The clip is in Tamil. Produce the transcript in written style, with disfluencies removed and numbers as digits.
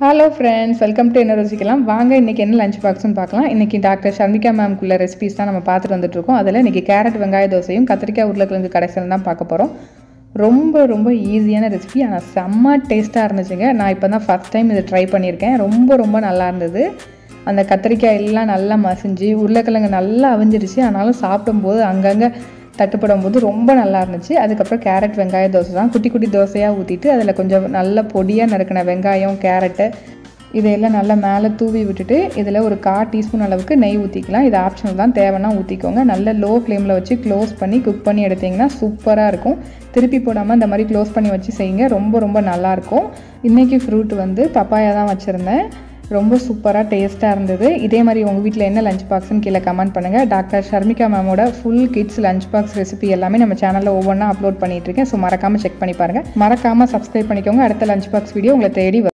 Hello friends, welcome to Enna Rusikkalam. வாங்க இன்னைக்கு என்ன லஞ்ச் பாக்ஸ்னு பார்க்கலாம். இன்னைக்கு டாக்டர் ஷர்மிகா மேம்க்குள்ள ரெசிபீஸ் தான் நம்ம பார்த்துட்டு வந்துட்டு இருக்கோம். அதில் இன்னைக்கு கேரட் வெங்காய தோசையும் கத்திரிக்காய் உருளைக்கிழங்கு கடைசலும் தான் பார்க்க போகிறோம். ரொம்ப ஈஸியான ரெசிபி, ஆனால் செம்ம டேஸ்ட்டாக இருந்துச்சுங்க. நான் இப்போ தான் ஃபஸ்ட் டைம் இதை ட்ரை பண்ணியிருக்கேன். ரொம்ப நல்லா இருந்தது. அந்த கத்திரிக்காய் எல்லாம் நல்லா மசிஞ்சு உருளைக்கிழங்கு நல்லா அவிஞ்சிருச்சு. ஆனாலும் சாப்பிடும்போது அங்கங்கே தட்டுப்படும் போது ரொம்ப நல்லா இருந்துச்சு. அதுக்கப்புறம் கேரட் வெங்காய தோசை தான் குட்டி தோசையாக ஊற்றிட்டு அதில் கொஞ்சம் நல்ல பொடியாக நறுக்கின வெங்காயம் கேரட்டு இதையெல்லாம் நல்லா மேலே தூவி விட்டுட்டு இதில் ஒரு 1/4 டீஸ்பூன் அளவுக்கு நெய் ஊற்றிக்கலாம். இது ஆப்ஷனல் தான், தேவைன்னா ஊற்றிக்கோங்க. நல்ல லோ ஃப்ளேமில் வச்சு க்ளோஸ் பண்ணி குக் பண்ணி எடுத்திங்கன்னா சூப்பராக இருக்கும். திருப்பி போடாமல் இந்த மாதிரி க்ளோஸ் பண்ணி வச்சு செய்யுங்க, ரொம்ப நல்லாயிருக்கும். இன்றைக்கி ஃப்ரூட் வந்து பப்பாயா தான் வச்சுருந்தேன். ரொம்ப சூப்பராக டேஸ்ட்டாக இருந்தது. இதே மாதிரி உங்கள் வீட்டில் என்ன லஞ்ச் பாக்ஸ்னு கீழே கமெண்ட் பண்ணுங்கள். டாக்டர் ஷர்மிகா மேமோட full kids lunch box recipe எல்லாமே நம்ம சேனலில் ஒவ்வொன்றா அப்லோட் பண்ணிகிட்ருக்கேன். ஸோ மறக்காமல் செக் பண்ணி பாருங்கள். மறக்காமல் சப்ஸ்கிரைப் பண்ணிக்கோங்க. அடுத்த லஞ்ச் பாக்ஸ் வீடியோ உங்களை தேடி வரும்.